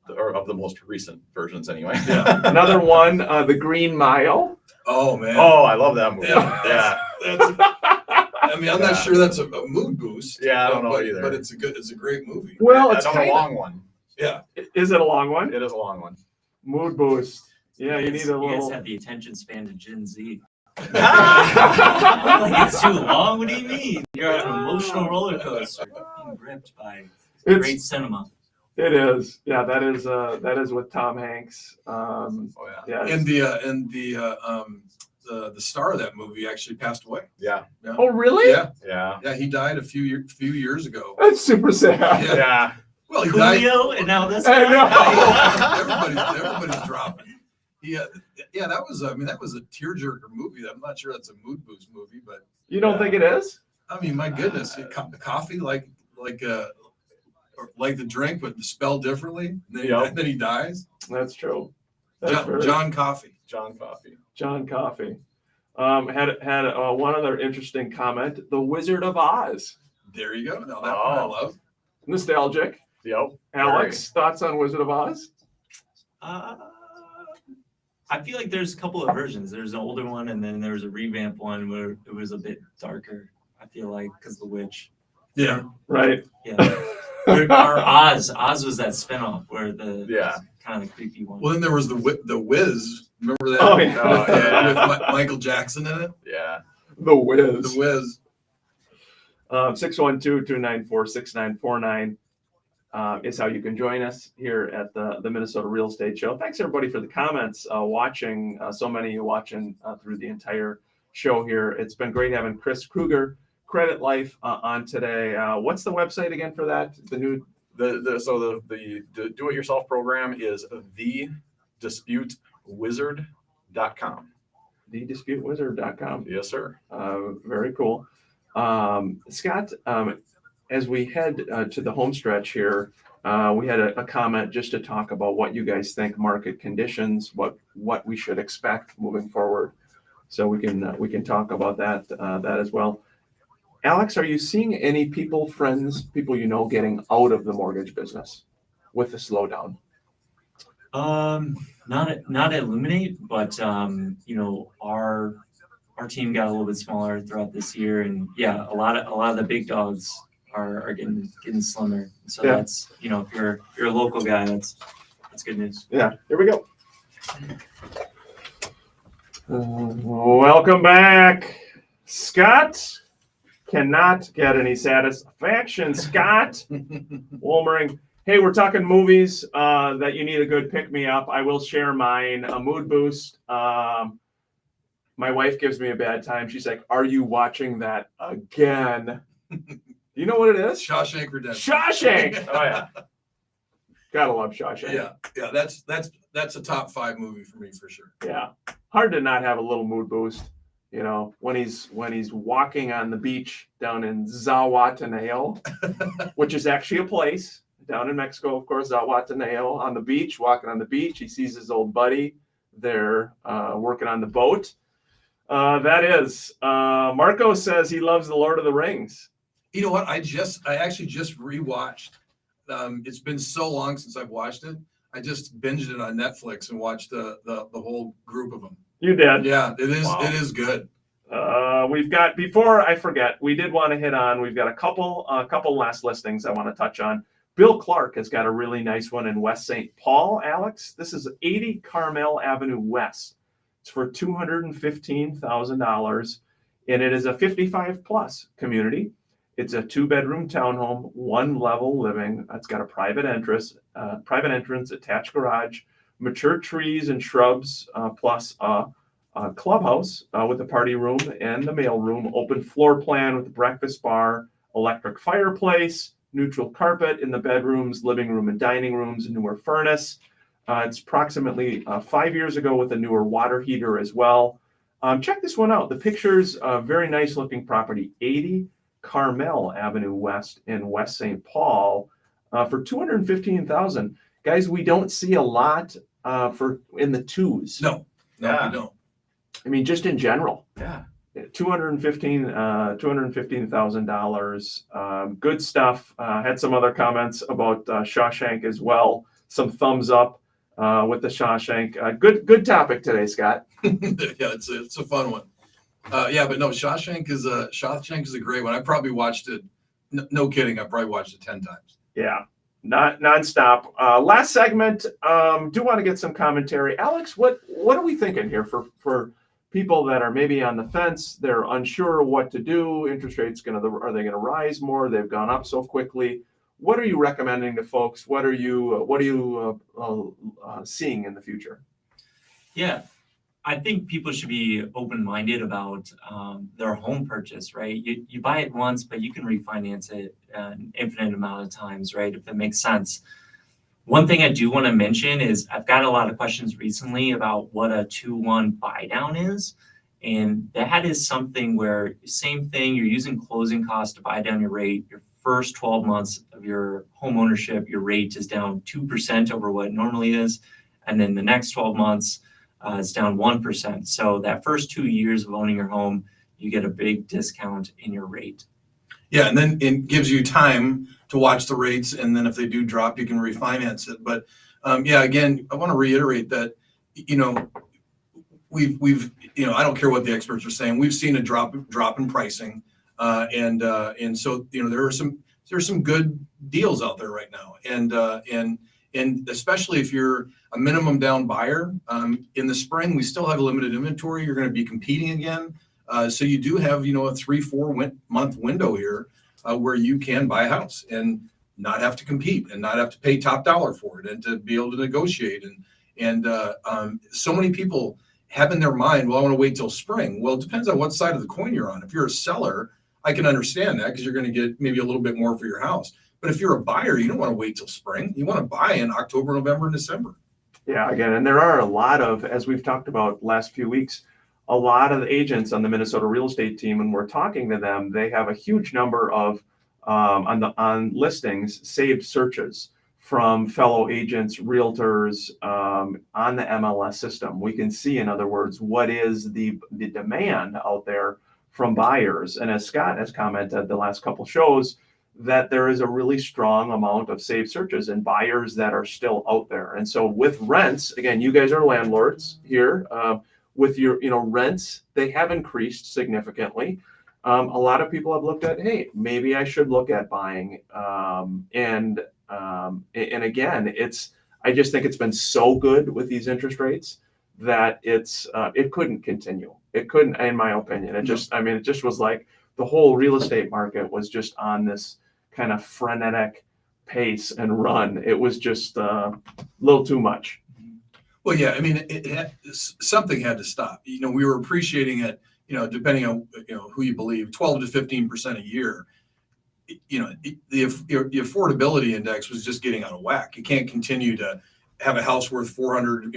Or of the most recent versions, anyway.
Yeah.
Another one, The Green Mile.
Oh man.
Oh, I love that movie.
Yeah.
Yeah.
I mean, I'm not sure that's a mood boost.
Yeah, I don't know
but,
either.
But it's a great movie.
Well, it's
a long one.
Yeah.
Is it a long one?
It is a long one.
Mood boost. Yeah, you need a
You
little.
guys have the attention span to Gen Z.
yeah,
Like it's too long? What do you mean? You're on an emotional roller coaster. Being gripped by great cinema.
It is. Yeah, that is with Tom Hanks.
Oh,
Yeah.
And the star of that movie actually passed away.
yeah.
Oh, really?
Yeah.
Yeah.
Yeah. He died a few years ago.
That's super sad.
Yeah.
Yeah.
Well, he died.
Coolio, and now this
I know.
Oh, everybody's dropping. Yeah, that was a tearjerker movie. I'm not sure that's a mood boost movie, but
You don't think it is?
I mean, my goodness, coffee like the drink, but spelled differently. And then he dies.
That's true. That's very-
John Coffey.
John Coffey.
John Coffey. Had one other interesting comment. The Wizard of Oz.
There you go. Now that one I love.
Nostalgic.
Yep.
Alex, thoughts on Wizard of Oz?
I feel like there's a couple of versions. There's an older one, and then there's a revamp one where it was a bit darker. I feel like because the witch.
Yeah.
Right.
Yeah. Or Oz. Oz was that spinoff where the kind of the creepy one.
Well, then there was the Wiz. Remember that?
Oh, yeah.
Oh, yeah.
With Michael Jackson in it.
Yeah.
The Wiz.
The Wiz.
612-294-6949 is how you can join us here at the Minnesota Real Estate Show. Thanks everybody for the comments, watching. So many of you watching through the entire show here. It's been great having Chris Kruger, Credit Life, on today. What's the website again for that? The new
The do-it-yourself program is thedisputewizard.com.
thedisputewizard.com.
Yes, sir.
Very cool. Scott, as we head to the home stretch here, we had a comment just to talk about what you guys think market conditions, what we should expect moving forward. So we can talk about that as well. Alex, are you seeing any people you know getting out of the mortgage business with the slowdown?
Not at Illuminate, but our our team got a little bit smaller throughout this year, and yeah, a lot of the big dogs are getting slimmer. So
Yeah.
that's, if you're a local guy, that's good news.
Yeah, here we go. Welcome back. Scott cannot get any satisfaction. Scott Wolmering. Hey, we're talking movies that you need a good pick-me-up. I will share mine. A mood boost. My wife gives me a bad time. She's like, "Are you watching that again?" You know what it is?
Shawshank Redemption.
Shawshank. Oh yeah. Gotta love Shawshank.
Yeah, that's a top 5 movie for me for sure.
Yeah. Hard to not have a little mood boost. When he's walking on the beach down in Zahuataneo, which is actually a place down in Mexico, of course, Zahuataneo, on the beach, walking on the beach. He sees his old buddy there working on the boat. That is. Marco says he loves The Lord of the Rings.
You know what? I actually just rewatched. It's been so long since I've watched it. I just binged it on Netflix and watched the whole group of them.
You did.
Yeah, it is.
Wow.
It is good.
We've got, before I forget, we did want to hit on, we've got a couple last listings I want to touch on. Bill Clark has got a really nice one in West St. Paul, Alex. This is 80 Carmel Avenue West. It's for $215,000, and it is a 55 plus community. It's a 2-bedroom townhome, 1-level living. It's got a private entrance, attached garage, mature trees and shrubs, plus a clubhouse with a party room and the mail room, open floor plan with a breakfast bar, electric fireplace, neutral carpet in the bedrooms, living room and dining rooms, a newer furnace. It's approximately 5 years ago with a newer water heater as well. Check this one out. The pictures, very nice looking property, 80 Carmel Avenue West in West St. Paul for $215,000. Guys, we don't see a lot for in the twos.
No,
Yeah.
we don't.
I mean, just in general.
Yeah.
$215,000. Good stuff. Had some other comments about Shawshank as well. Some thumbs up with the Shawshank. Good topic today, Scott.
Yeah, it's a fun one. Yeah, but no, Shawshank is a great one. I probably watched it. No kidding, I probably watched it 10 times.
Yeah, not nonstop. Last segment. Do want to get some commentary, Alex. What are we thinking here for people that are maybe on the fence? They're unsure what to do. Interest rates are they gonna rise more? They've gone up so quickly. What are you recommending to folks? What are you seeing in the future?
Yeah, I think people should be open-minded about their home purchase, right? You buy it once, but you can refinance it an infinite amount of times, right? If it makes sense. One thing I do want to mention is I've got a lot of questions recently about what a 2-1 buy down is. And that is something where, same thing, you're using closing costs to buy down your rate. Your first 12 months of your home ownership, your rate is down 2% over what it normally is. And then the next 12 months, it's down 1%. So that first 2 years of owning your home, you get a big discount in your rate.
Yeah, and then it gives you time to watch the rates, and then if they do drop, you can refinance it. But yeah, again, I want to reiterate that we've I don't care what the experts are saying. We've seen a drop in pricing, and so there are some good deals out there right now, and especially if you're a minimum down buyer, in the spring we still have a limited inventory. You're going to be competing again. So you do have, a 3-4 month window here where you can buy a house and not have to compete and not have to pay top dollar for it and to be able to negotiate. And so many people have in their mind, well, I want to wait till spring. Well, it depends on what side of the coin you're on. If you're a seller, I can understand that because you're going to get maybe a little bit more for your house. But if you're a buyer, you don't want to wait till spring. You want to buy in October, November, and December.
Yeah, again, and there are a lot of, as we've talked about last few weeks, a lot of the agents on the Minnesota real estate team, when we're talking to them, they have a huge number of on listings saved searches from fellow agents, realtors on the MLS system. We can see, in other words, what is the demand out there from buyers. And as Scott has commented the last couple shows, that there is a really strong amount of saved searches and buyers that are still out there. And so with rents, again, you guys are landlords here. with your, rents, they have increased significantly. A lot of people have looked at, hey, maybe I should look at buying. And again, I just think it's been so good with these interest rates that it couldn't continue. It couldn't, in my opinion. It just was like the whole real estate market was just on this kind of frenetic pace and run. It was just a little too much.
Well, yeah, I mean, something had to stop. We were appreciating it, depending on, who you believe, 12 to 15% a year. The affordability index was just getting out of whack. You can't continue to have a house worth 400,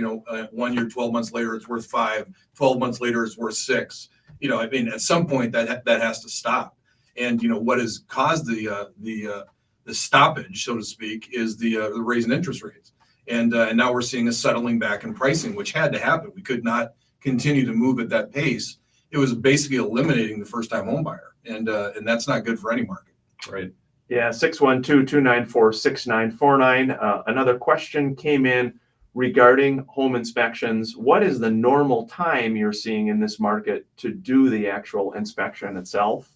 1 year, 12 months later, it's worth 5, 12 months later, it's worth 6. At some point that has to stop. And, what has caused the stoppage, so to speak, is the raise in interest rates. And now we're seeing a settling back in pricing, which had to happen. We could not continue to move at that pace. It was basically eliminating the first-time home buyer, and that's not good for any market.
Right.
Yeah, 612-294-6949. Another question came in regarding home inspections. What is the normal time you're seeing in this market to do the actual inspection itself?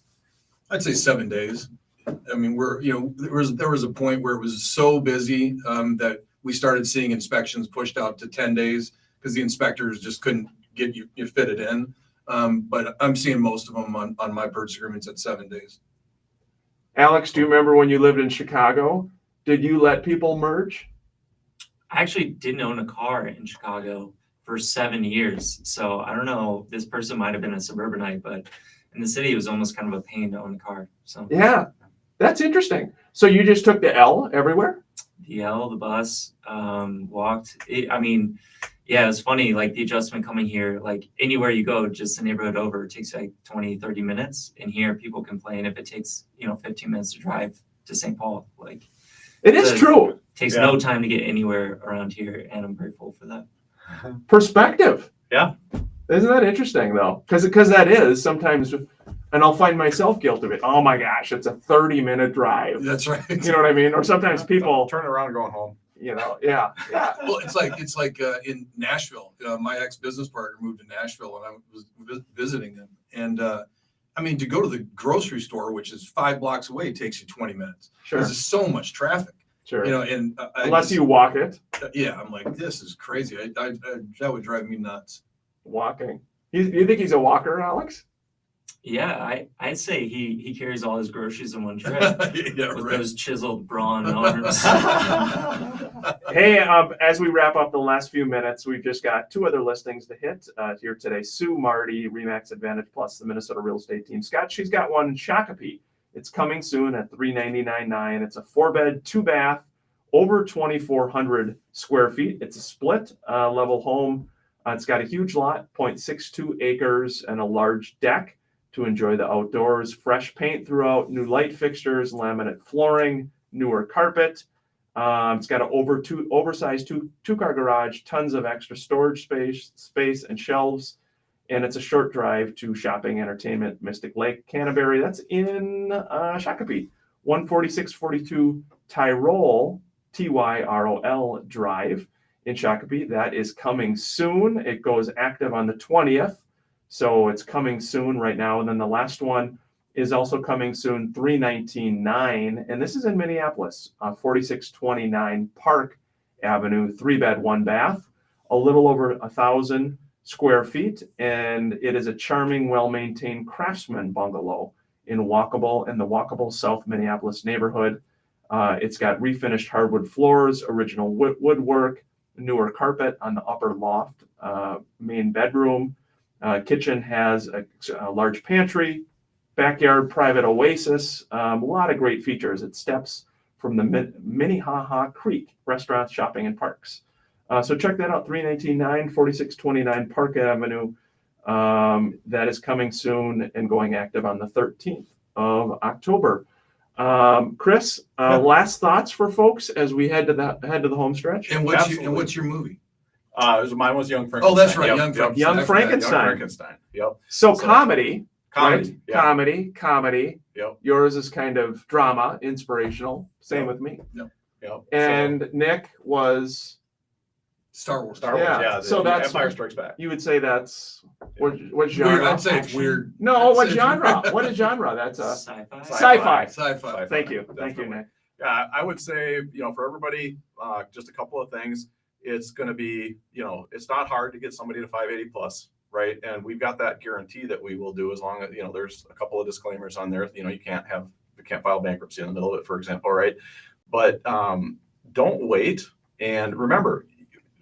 I'd say 7 days. I mean, there was a point where it was so busy that we started seeing inspections pushed out to 10 days because the inspectors just couldn't get you fitted in. But I'm seeing most of them on my purchase agreements at 7 days.
Alex, do you remember when you lived in Chicago? Did you let people merge?
I actually didn't own a car in Chicago for 7 years. So I don't know, this person might have been a suburbanite, but in the city, it was almost kind of a pain to own a car. So
Yeah, that's interesting. So you just took the L everywhere?
the bus, walked. Yeah, it was funny, like the adjustment coming here, like anywhere you go, just the neighborhood over, it takes like 20, 30 minutes. And here people complain if it takes, 15 minutes to drive to St. Paul. Like
It is true.
it takes
Yeah.
no time to get anywhere around here. And I'm grateful for that.
Perspective.
Yeah.
Isn't that interesting though? Because that is sometimes, and I'll find myself guilty of it. Oh my gosh, it's a 30-minute drive.
That's right.
You know what I mean? Or sometimes people,
Turn around and going home.
yeah.
Well, it's like in Nashville. My ex-business partner moved to Nashville, and I was visiting them. And to go to the grocery store, which is 5 blocks away, takes you 20 minutes.
Sure,
There's just so much traffic.
sure.
And
Unless you walk it,
yeah, I'm like, this is crazy. That would drive me nuts.
walking. You think he's a walker, Alex?
Yeah, I'd say he carries all his groceries in one trip
Yeah,
with
right.
those chiseled brawn arms.
Hey, as we wrap up the last few minutes, we've just got 2 other listings to hit here today. Sue Marty, Remax Advantage Plus, the Minnesota real estate team. Scott, she's got one in Shakopee. It's coming soon at $399,900. It's a 4-bed, 2-bath, over 2,400 square feet. It's a split level home. It's got a huge lot, 0.62 acres, and a large deck to enjoy the outdoors. Fresh paint throughout, new light fixtures, laminate flooring, newer carpet. It's got an oversized two-car garage, tons of extra storage space and shelves, and it's a short drive to shopping, entertainment, Mystic Lake, Canterbury. That's in Shakopee, 14642 Tyrol, Tyrol Drive in Shakopee. That is coming soon. It goes active on the 20th. So it's coming soon right now. And then the last one is also coming soon, $319,900. And this is in Minneapolis, 4629 Park Avenue, 3-bed, 1-bath, a little over 1,000 square feet. And it is a charming, well-maintained craftsman bungalow in the walkable South Minneapolis neighborhood. It's got refinished hardwood floors, original woodwork, newer carpet on the upper loft, main bedroom. Kitchen has a large pantry, backyard private oasis, a lot of great features. It steps from the Minnehaha Creek restaurants, shopping, and parks. So check that out, $319,900, 4629 Park Avenue. That is coming soon and going active on the 13th of October. Chris, last thoughts for folks as we head to the home stretch?
And what's your movie?
Mine was Young Frankenstein.
Oh, that's right,
Yep,
Young
yep.
Frankenstein.
Young Frankenstein.
Young Frankenstein. Yep.
So
So-
comedy,
Comedy.
right?
Yeah.
Comedy.
Yep.
Yours is kind of drama, inspirational. Same
Yep.
with me.
Yep.
And Nick was
Star Wars.
Star Wars,
Yeah,
yeah.
so
the
that's-
Empire Strikes Back.
You would say that's what
Weird.
genre?
I'd say it's
Action?
weird.
No,
I'd
what
say it's
genre?
weird.
What is genre? That's
Sci-fi.
Sci-fi.
Sci-fi.
Thank you,
Definitely.
Nick.
Yeah, I would say, for everybody, just a couple of things. It's going to be, it's not hard to get somebody to 580 plus, right? And we've got that guarantee that we will do as long as, there's a couple of disclaimers on there. You can't file bankruptcy in the middle of it, for example, right? But don't wait. And remember,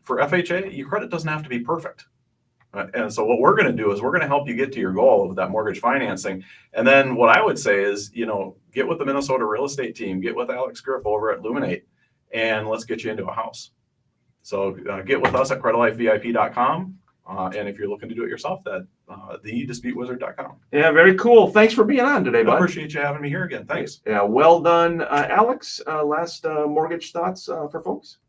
for FHA, your credit doesn't have to be perfect. And so what we're going to do is we're going to help you get to your goal of that mortgage financing. And then what I would say is, get with the Minnesota real estate team, get with Alex Griff over at Luminate, and let's get you into a house. So get with us at creditlifevip.com. And if you're looking to do it yourself, thedisputewizard.com.
Yeah, very cool. Thanks for being on today,
I
bud.
appreciate you having me here again. Thanks.
Yeah, well done. Alex, last mortgage thoughts for folks?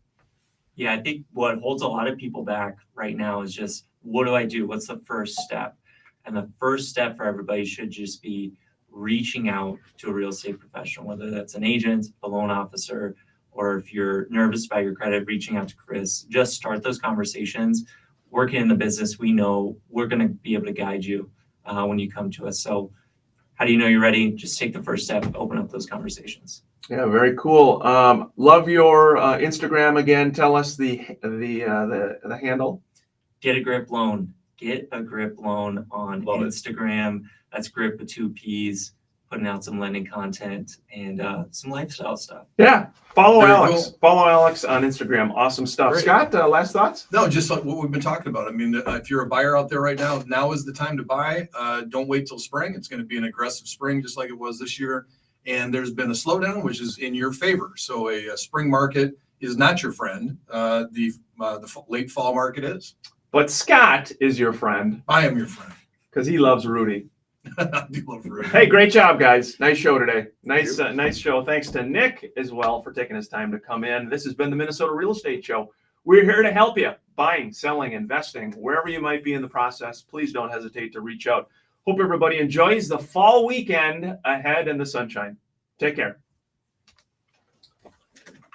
Yeah, I think what holds a lot of people back right now is just, what do I do? What's the first step? And the first step for everybody should just be reaching out to a real estate professional, whether that's an agent, a loan officer, or if you're nervous about your credit, reaching out to Chris. Just start those conversations. Working in the business, we know we're going to be able to guide you when you come to us. So how do you know you're ready? Just take the first step, open up those conversations.
Yeah, very cool. Love your Instagram again. Tell us the handle.
Get a grip loan. Get a grip loan on
Love it.
Instagram. That's grip with 2 P's, putting out some lending content and some lifestyle stuff.
Yeah, follow
Very
Alex.
cool.
Follow Alex on Instagram. Awesome stuff.
Great.
Scott, last thoughts?
No, just like what we've been talking about. I mean, if you're a buyer out there right now is the time to buy. Don't wait till spring. It's going to be an aggressive spring, just like it was this year. And there's been a slowdown, which is in your favor. So a spring market is not your friend. The late fall market is.
But Scott is your friend
I am your friend.
because he loves Rudy.
I do love Rudy.
Hey, great job, guys. Nice show today. Nice show. Thanks to Nick as well for taking his time to come in. This has been the Minnesota Real Estate Show. We're here to help you buying, selling, investing, wherever you might be in the process. Please don't hesitate to reach out. Hope everybody enjoys the fall weekend ahead in the sunshine. Take care.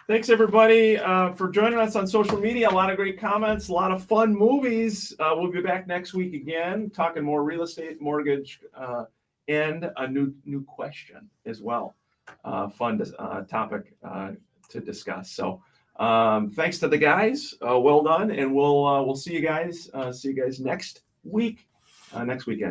Thanks, everybody, for joining us on social media. A lot of great comments, a lot of fun movies. We'll be back next week again, talking more real estate, mortgage, and a new question as well. Fun topic to discuss. So thanks to the guys. Well done, and we'll see you guys. See you guys next week, next weekend.